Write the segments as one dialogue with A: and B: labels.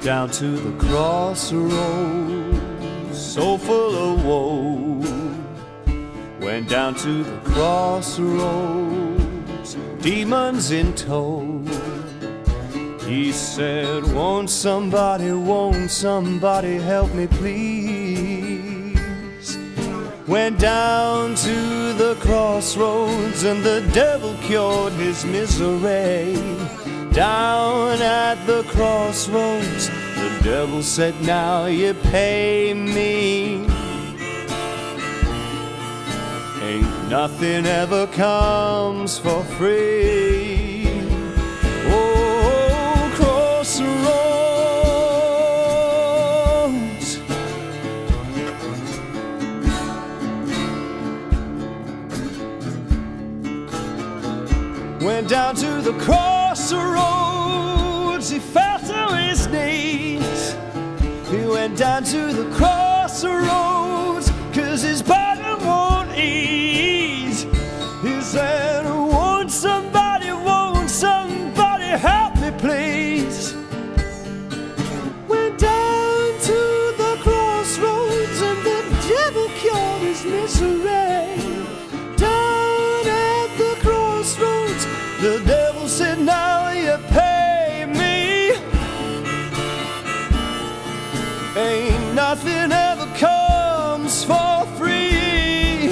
A: down to the crossroads, so full of woe. Went down to the crossroads, demons in tow. He said, won't somebody help me please? Went down to the crossroads and the devil cured his misery. Down at the crossroads, the devil said, now you pay me. Ain't nothing ever comes for free. Oh, crossroads. Went down to the crossroads, he fell to his knees. He went down to the crossroads, 'cause his bottom won't ease. He said, won't somebody help me please? Went down to the crossroads and the devil cured his misery. Down at the crossroads, the devil said, now you pay me. Ain't nothing ever comes for free.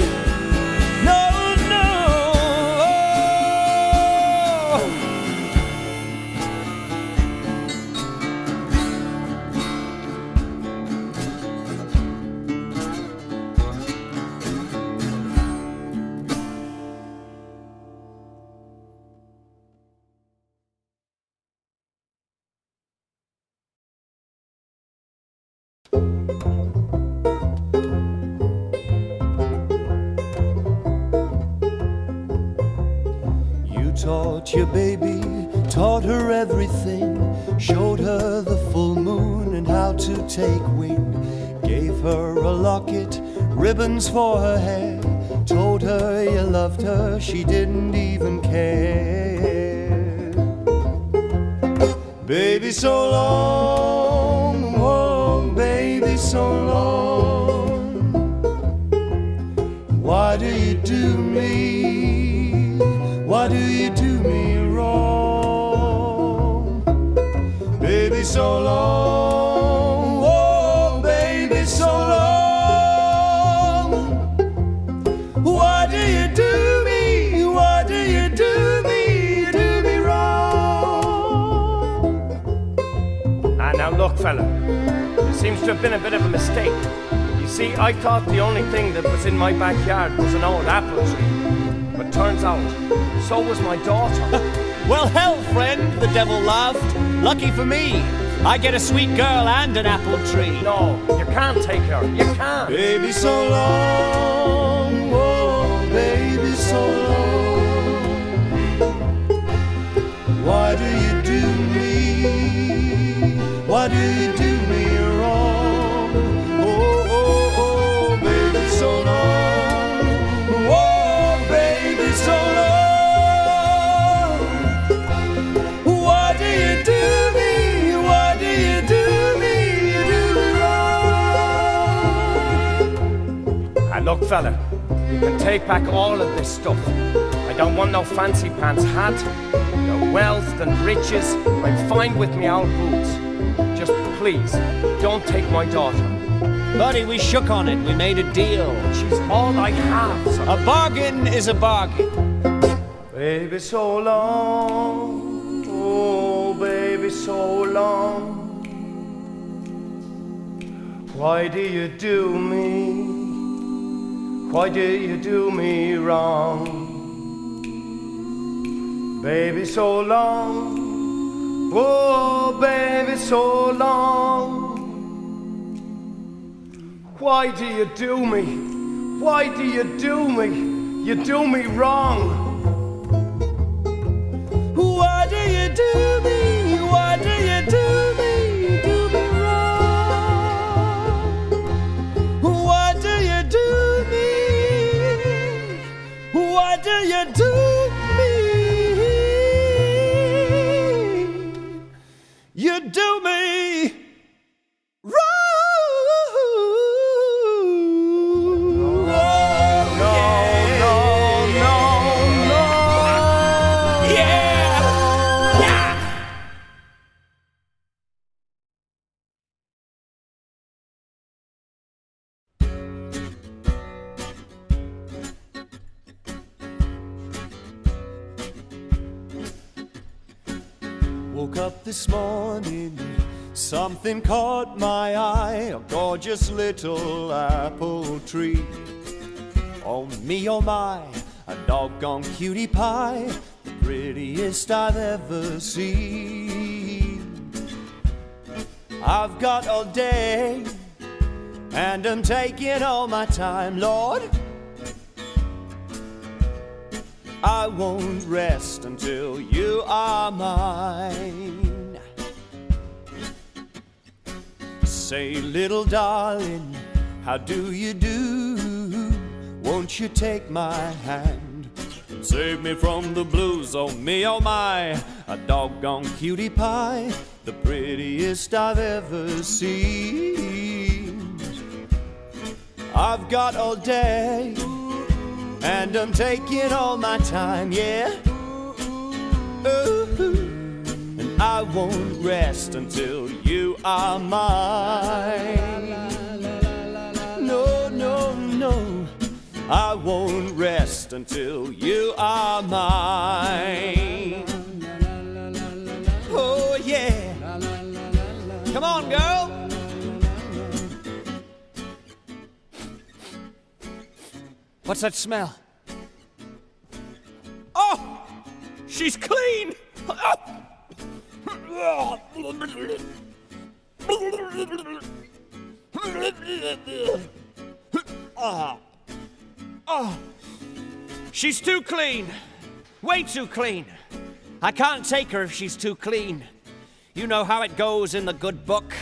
A: No, no. Taught your baby, taught her everything, showed her the full moon and how to take wing, gave her a locket, ribbons for her hair, told her you loved her, she didn't even care. Baby, so long, oh baby, so long, why do you do me? Why do you do me wrong? Baby, so long, oh baby, so long. Why do you do me? Why do you do me? You do me wrong.
B: Now look, fella, there seems to have been a bit of a mistake. You see, I thought the only thing that was in my backyard was an old apple tree. But turns out, so was my daughter.
A: Well, hell, friend, the devil laughed. Lucky for me, I get a sweet girl and an apple tree.
B: No, you can't take her. You can't.
A: Baby, so long, oh, baby, so long. Why do you do me? Why do you do me wrong? Oh, oh, oh, baby, so long. Oh, baby, so long. Why do you do me? Why do you do me? You do me wrong.
B: And look, fella, you can take back all of this stuff. I don't want no fancy pants hat, no wealth and riches. I'm fine with me old boots. Just please, don't take my daughter.
A: Buddy, we shook on it. We made a deal.
B: She's all I have, son.
A: A bargain is a bargain.
B: Baby, so long. Oh, baby, so long. Why do you do me? Why do you do me wrong? Baby, so long. Oh, baby, so long. Why do you do me? Why do you do me? You do me wrong.
A: Why do you do me? Why do you do me? You do me wrong. Why do you do me? Why do you do me? You do me woke up this morning, something caught my eye, a gorgeous little apple tree. Oh me, oh my, a doggone cutie pie, the prettiest I've ever seen. I've got all day, and I'm taking all my time, Lord. I won't rest until you are mine. Say, little darling, how do you do? Won't you take my hand and save me from the blues? Oh me, oh my, a doggone cutie pie, the prettiest I've ever seen. I've got all day, and I'm taking all my time, yeah. Ooh, and I won't rest until you are mine. No, no, no, I won't rest until you are mine. Oh yeah, come on, girl.
B: What's that smell? Oh! She's clean! Oh, she's too clean. Way too clean. I can't take her if she's too clean. You know how it goes in the good book.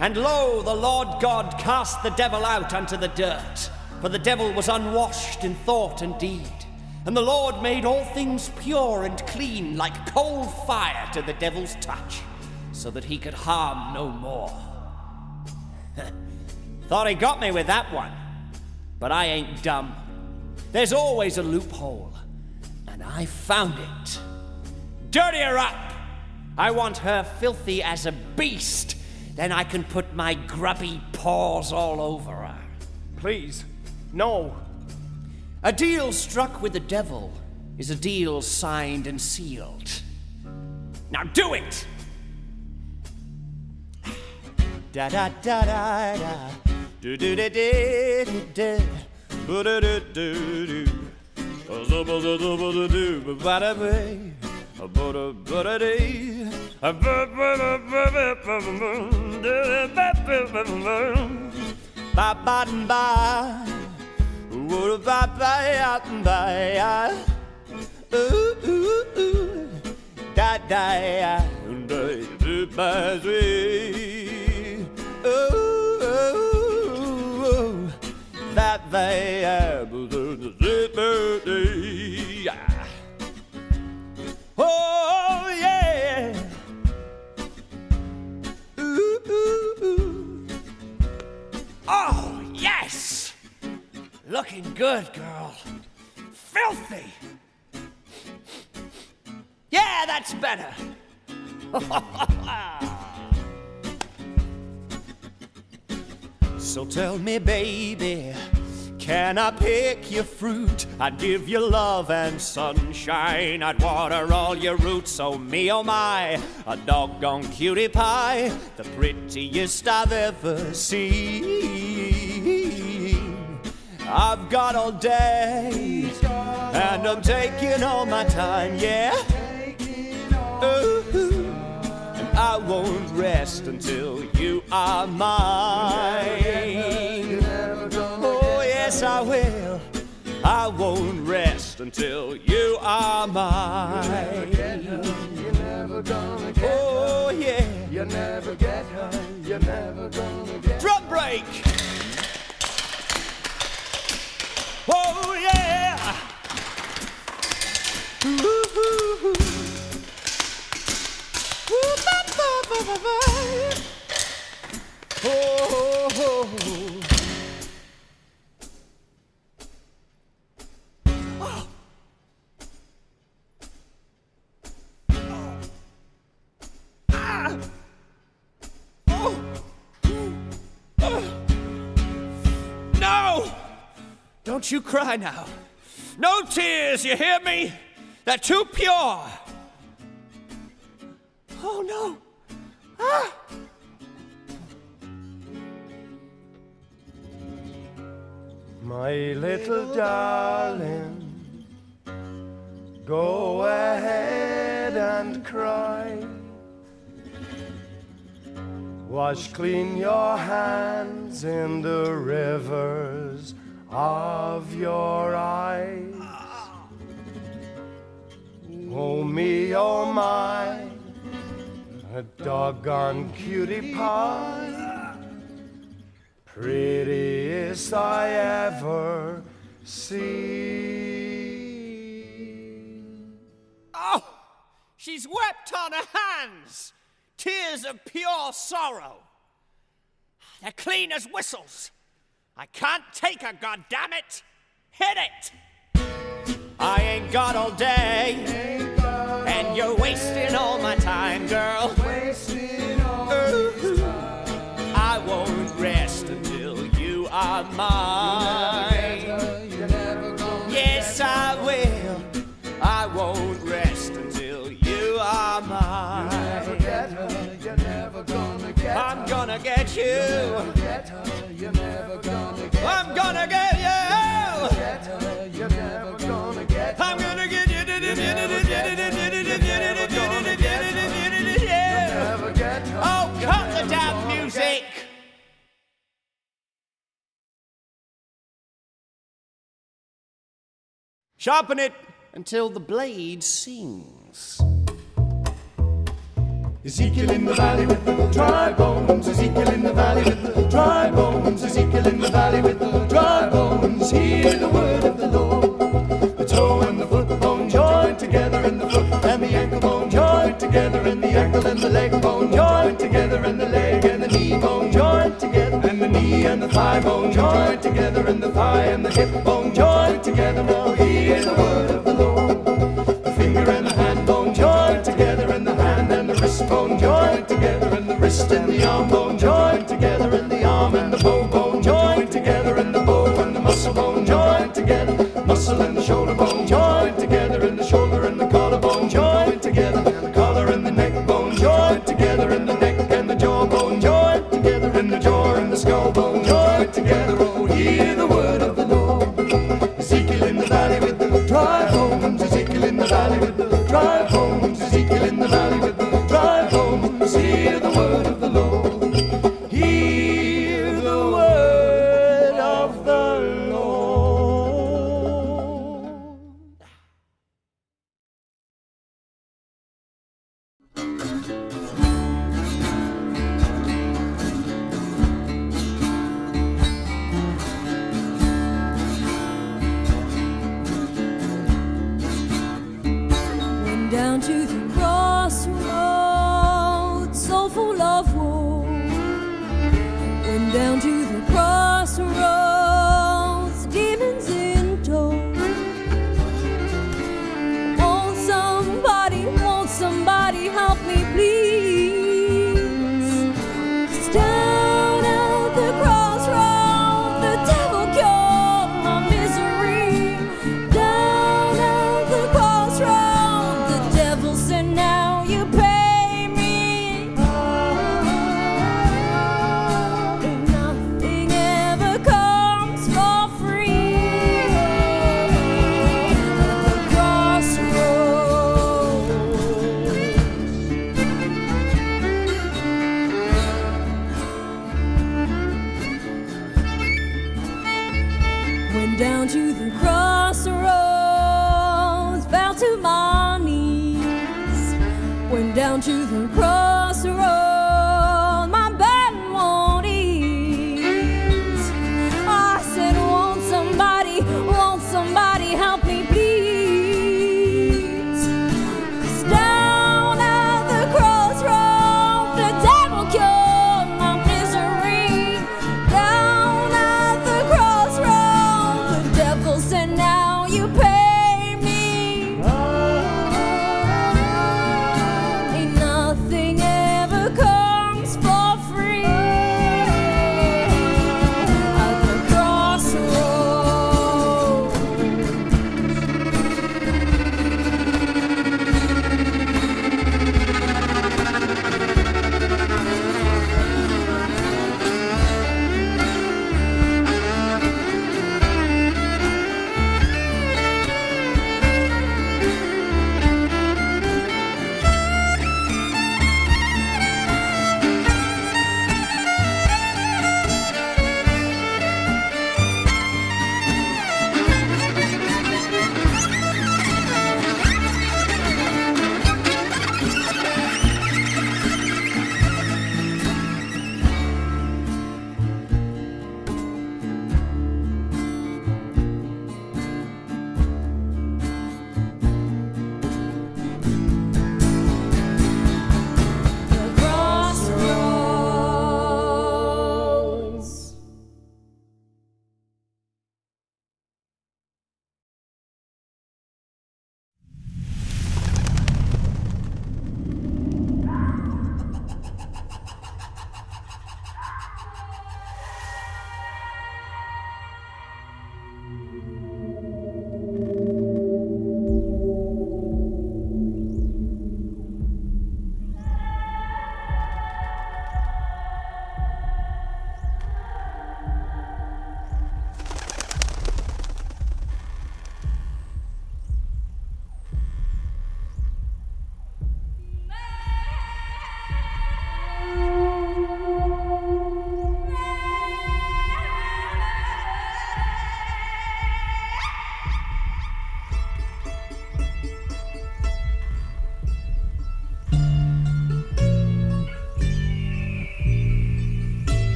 B: And lo, the Lord God cast the devil out unto the dirt. For the devil was unwashed in thought and deed. And the Lord made all things pure and clean, like cold fire to the devil's touch, so that he could harm no more. Thought he got me with that one, but I ain't dumb. There's always a loophole, and I found it. Dirty her up! I want her filthy as a beast, then I can put my grubby paws all over her. Please. No. A deal struck with the devil is a deal signed and sealed. Now do it!
A: Da da da da da, do do da da da, do do do do do, do do do, ba da ba, ba da ba da dee, ba ba ba ba ba ba ba. Ooh, ba ba ba, ooh ooh ooh, da da da ba zee, ooh ooh, ba ba oh yeah, ooh ooh ooh,
B: Oh, yes! Looking good, girl. Filthy! Yeah, that's better.
A: So tell me, baby, can I pick your fruit? I'd give you love and sunshine. I'd water all your roots. Oh me, oh my, a doggone cutie pie, the prettiest I've ever seen. I've got all day, and I'm taking all my time, yeah. Ooh, and I won't rest until you are mine. Oh yes, I will. I won't rest until you are mine. Oh yeah.
C: You never get her. You're never gonna get.
A: Drum break. Oh yeah! Ooh-hoo-hoo. Ooh-ba-ba-ba-ba-ba. Oh,
B: No! Don't you cry now. No tears, you hear me? They're too pure. Oh no! Ah!
A: My little darling, go ahead and cry. Wash clean your hands in the rivers of your eyes. Oh me, oh my, a doggone cutie pie, prettiest I ever seen.
D: Oh, she's wept on her hands, tears of pure sorrow. They're clean as whistles. I can't take her, goddammit. Hit it! I ain't got all day, and you're wasting all my time, girl. I won't rest until you are mine. Yes, I will. I won't rest until you are mine. I'm gonna get you. I'm gonna get you. I'm gonna get you. Oh, cut the damn music. Sharpen it until the blade sings.
A: Ezekiel in the valley with the dry bones. Ezekiel in the valley with the dry bones. Ezekiel in the valley with the dry bones. Hear the word of the Lord. The toe and the foot bone joined together, and the foot and the ankle bone joined together, and the ankle and the leg bone joined together, and the leg and the knee bone joined together, and the knee and the thigh bone joined together, and the thigh and the hip bone joined together. Now hear the word of the Lord. The finger and the hand bone joined together, and the hand and the wrist bone joined together, and the wrist and the arm bone joined together, and the arm and the bow bone joined together, and the bow and the muscle bone joined together, muscle and the shoulder bone joined together, and the shoulder and the collarbone joined together, the collar and the neck bone joined together, and the neck and the jaw bone joined together, and the jaw and the skull bone joined together. Oh, hear the word of the Lord. Ezekiel in the valley with the dry bones. Ezekiel in the valley with the dry bones. Ezekiel in the valley with the dry bones. Hear the word of the Lord. Hear the word of the Lord.
E: Went down to the crossroads, so full of woe. Went down to the crossroads, demons in tow. Won't somebody help me, please? 'Cause down at the crossroads, the devil cured my misery. Down at the crossroads, the devil said, now you pay me. And nothing ever comes for free. At the crossroads. Went down to the crossroads, fell to my knees. Went down to the crossroads, my burden won't ease. I said, won't somebody help me, please? 'Cause down at the crossroads, the devil cured my misery. Down at the crossroads, the devil said, now you pay me. Ain't nothing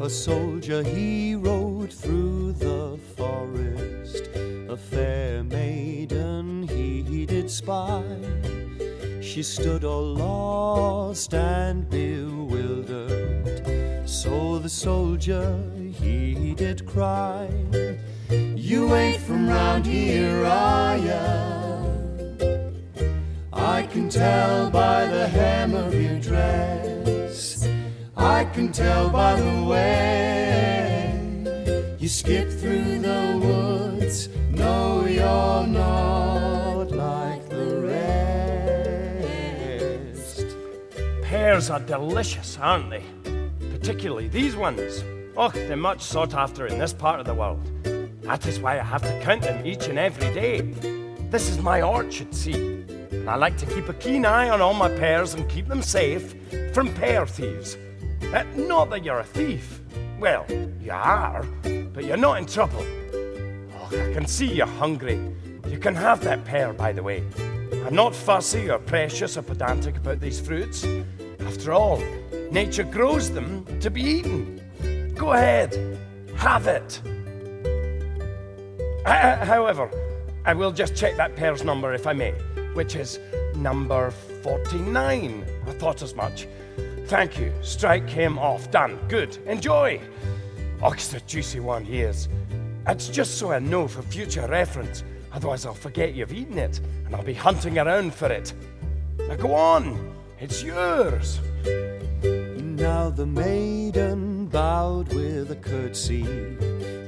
A: A soldier he rode through the forest, a fair maiden he did spy. She stood all lost and bewildered, so the soldier he did cry, "You ain't from round here, are ya? I can tell by the hem of your dress, I can tell by the way you skip through the woods. No, you're not like the rest."
B: Pears are delicious, aren't they? Particularly these ones. Oh, they're much sought after in this part of the world. That is why I have to count them each and every day. This is my orchard, see? And I like to keep a keen eye on all my pears and keep them safe from pear thieves. Not that you're a thief. Well, you are, but you're not in trouble. Oh, I can see you're hungry. You can have that pear, by the way. I'm not fussy or precious or pedantic about these fruits. After all, nature grows them to be eaten. Go ahead, have it. However, I will just check that pear's number if I may, which is number 49. I thought as much. Thank you. Strike him off. Done. Good. Enjoy. Oh, it's a juicy one he is. It's just so I know for future reference. Otherwise I'll forget you've eaten it and I'll be hunting around for it. Now go on. It's yours.
A: Now the maiden bowed with a curtsy.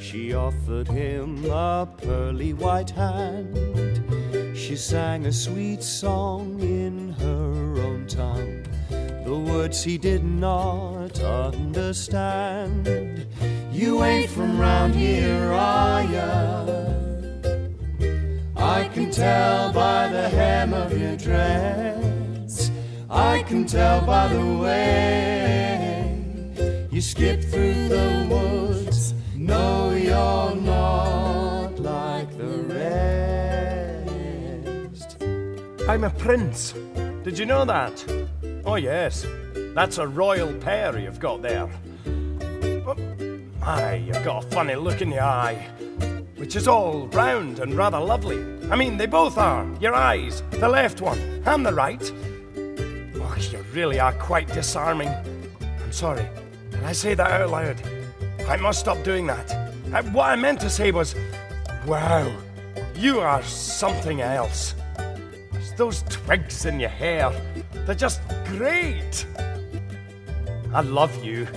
A: She offered him a pearly white hand. She sang a sweet song in her own tongue. The words he did not understand. "You ain't from round here, are ya? I can tell by the hem of your dress, I can tell by the way you skip through the woods. No, you're not like the rest."
B: I'm a prince. Did you know that? Oh yes, that's a royal pear you've got there. Oh, my, you've got a funny look in the eye, which is all round and rather lovely. I mean, they both are. Your eyes, the left one and the right. Oh, you really are quite disarming. I'm sorry, did I say that out loud? I must stop doing that. What I meant to say was, wow, you are something else. Those twigs in your hair, they're just great. I love you.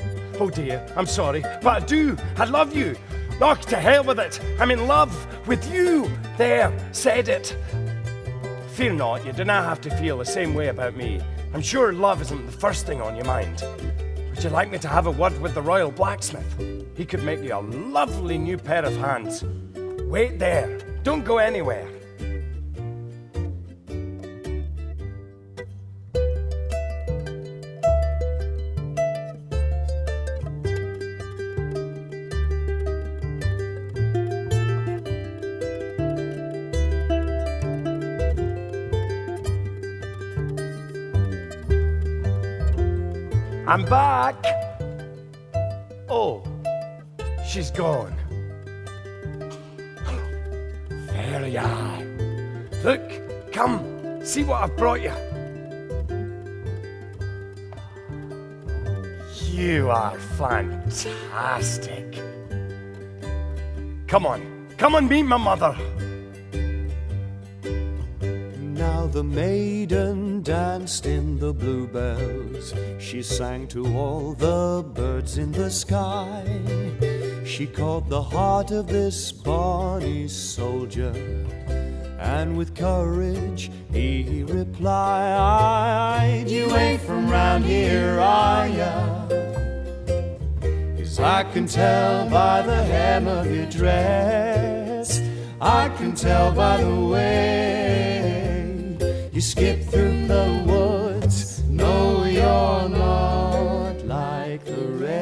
B: Oh dear, I'm sorry, but I do. I love you. Oh, to hell with it. I'm in love with you. There, said it. Fear not, you do not have to feel the same way about me. I'm sure love isn't the first thing on your mind. Would you like me to have a word with the royal blacksmith? He could make you a lovely new pair of hands. Wait there. Don't go anywhere. I'm back. Oh, she's gone. There you are. Look, come, see what I've brought you. You are fantastic. Come on, meet my mother.
A: Now the maiden danced in the bluebells. She sang to all the birds in the sky. She caught the heart of this bonny soldier, and with courage he replied, "You ain't from round here, are ya? 'Cause I can tell by the hem of your dress, I can tell by the way you skip through the woods. No, you're not like the rest."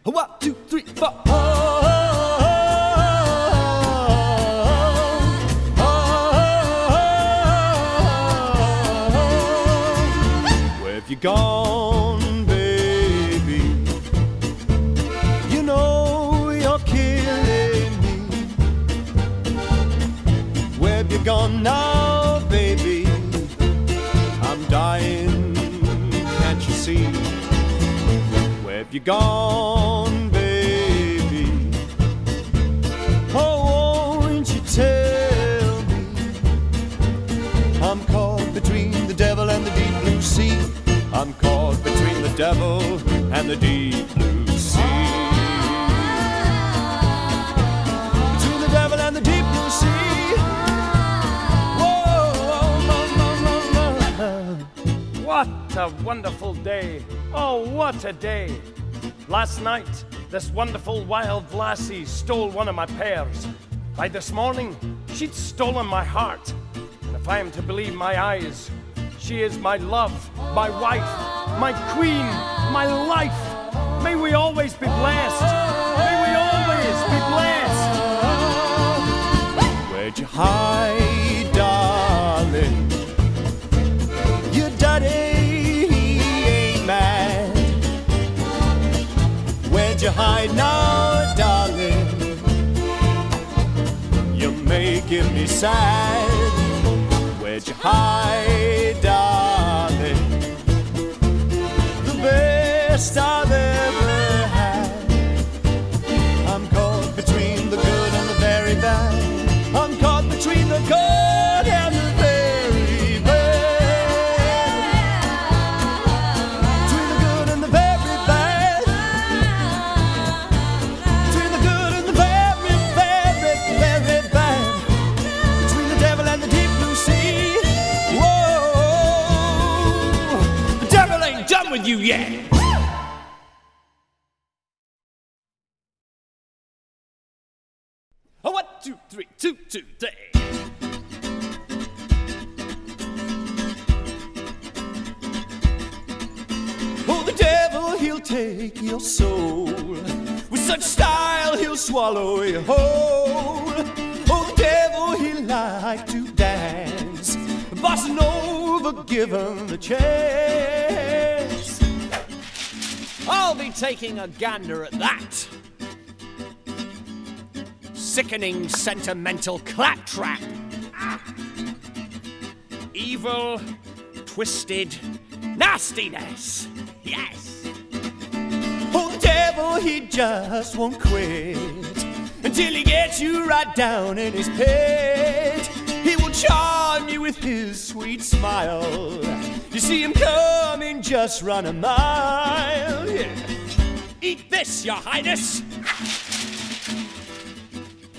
A: One, two, three, four. Oh, oh, oh. gone, baby? You know you're killing me. Where have you gone now, baby? I'm dying, can't you see? Where have you gone, baby? Oh, won't you tell me? I'm caught between the devil and the deep blue sea. I'm caught between the devil and the deep blue sea. Between the devil and the deep blue sea. Whoa,
B: What a wonderful day. Oh, what a day. Last night, this wonderful wild lassie stole one of my pears. By this morning, she'd stolen my heart. And if I am to believe my eyes, she is my love, my wife, my queen, my life. May we always be blessed. May we always be blessed.
A: where'd you hide, darling? Your daddy, he ain't mad. Where'd you hide now, darling? You're making me sad. Where'd you hide, darling? The best I've ever had. I'm caught between the good and the very bad. I'm caught between the good and the very bad. Between the good and the very bad. Between the good and the very, very, very bad. Between the devil and the deep blue sea. Whoa, the devil ain't done with you yet. Oh, 1, 2, 3, 2, 2, 3. Oh, the devil, he'll take your soul. With such style, he'll swallow you whole. Oh, the devil, he like to dance. Bossa Nova, give him the chance.
D: I'll be taking a gander at that. Sickening, sentimental claptrap. Evil, twisted nastiness. Yes.
A: Oh, the devil, he just won't quit until he gets you right down in his pit. He will charm you with his sweet smile. You see him coming, just run a mile. Yeah.
D: Eat this, your highness.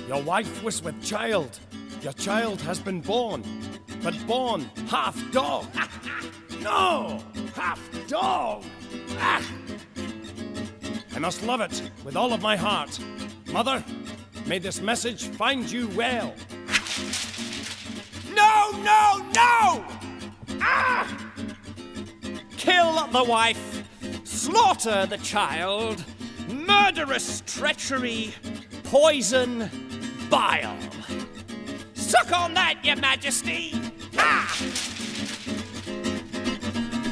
B: Your wife was with child. Your child has been born, but born half dog. No, half dog. Ah. I must love it with all of my heart. Mother, may this message find you well.
D: No, no, no! Ah! Kill the wife, slaughter the child, murderous treachery, poison, bile. Suck on that, your majesty! Ah!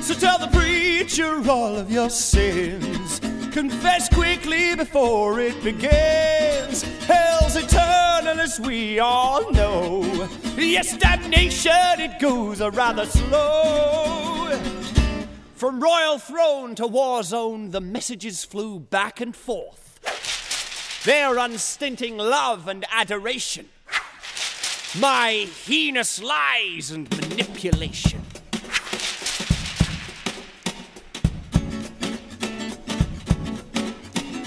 A: So tell the preacher all of your sins. Confess quickly before it begins. Hell's eternal, as we all know. Yes, damnation, it goes rather slow.
D: From royal throne to war zone, the messages flew back and forth. Their unstinting love and adoration. My heinous lies and manipulation.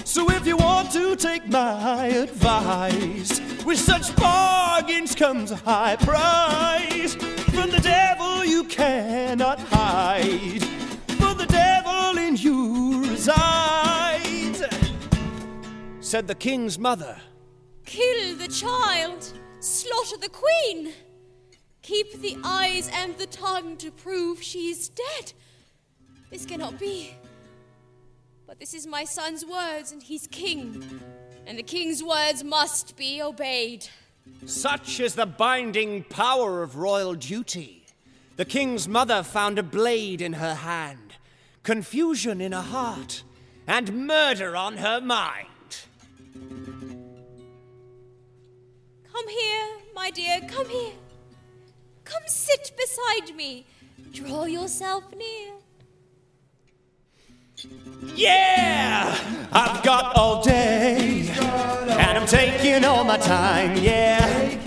A: So if you want to take my advice, with such bargains comes a high price. From the devil you cannot hide, for the devil in you resides, said the king's mother.
E: Kill the child, slaughter the queen. Keep the eyes and the tongue to prove she is dead. This cannot be. But this is my son's words, and he's king. And the king's words must be obeyed.
D: Such is the binding power of royal duty. The king's mother found a blade in her hand, confusion in her heart, and murder on her mind.
E: Come here, my dear, come here. Come sit beside me. Draw yourself near.
D: Yeah, I've got all day, and I'm taking all my time, yeah.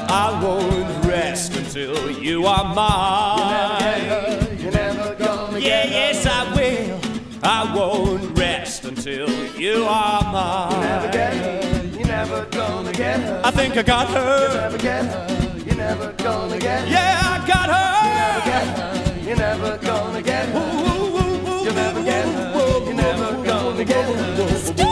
D: I won't rest until you are mine.
C: You're never gonna
D: Yeah,
C: get her.
D: yes, I will. I won't rest until you are
C: Never
D: mine.
C: get her. You're never gonna get her.
D: I think I got her.
C: Never get her. You're never gonna get her.
D: Yeah, I got her.
C: Get her. You're never gonna get her. You'll never get her. You're never gonna get her.
E: Stop!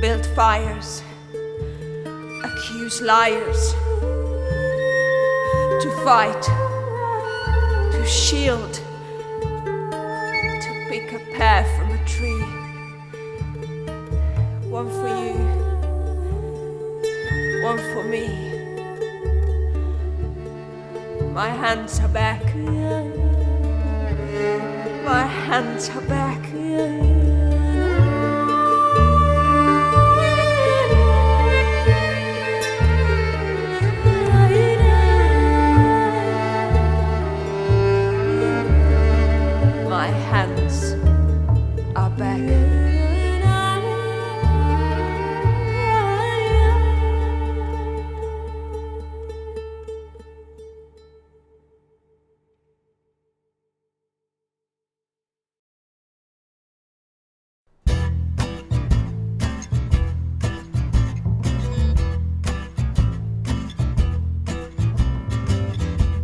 F: build fires, accuse liars, to fight, to shield, to pick a pear from a tree. One for you, one for me. My hands are back. My hands are back. My hands are back.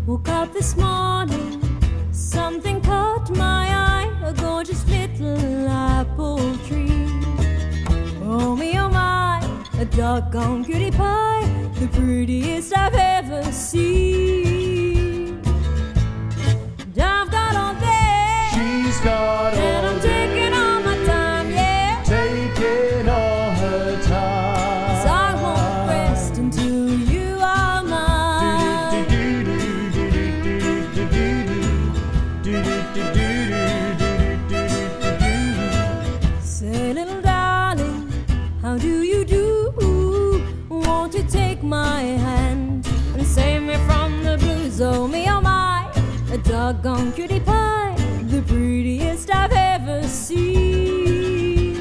E: Woke up this morning, something caught my eye, a gorgeous little apple tree. Oh me, oh my, a doggone cutie pie, the prettiest I've ever seen. And I've got all day,
A: She's got
E: and
A: all
E: I'm taking all my time, yeah.
A: taking all her time.
E: 'Cause I won't rest until you are mine. Say, little darling, how do you do? Won't you take my hand and save me from the blues? Oh me, oh my, a doggone cutie pie, the prettiest I've ever seen.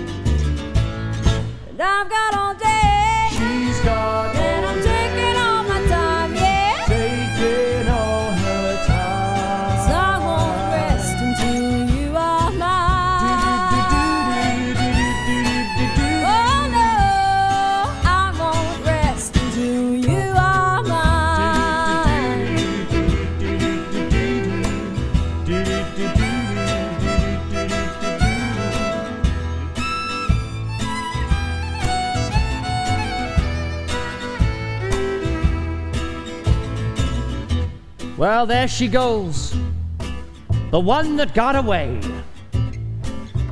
E: And I've got all day,
A: She's got
E: and I'm taking all my time, yeah.
A: taking all her
E: 'Cause
A: time.
E: I won't rest until you are mine. Oh no, I won't rest until you are mine.
G: Well, there she goes, the one that got away.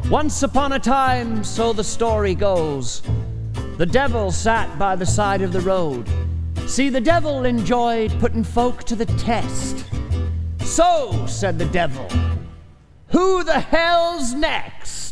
G: Once upon a time, so the story goes, the devil sat by the side of the road. See, the devil enjoyed putting folk to the test. So, said the devil, who the hell's next?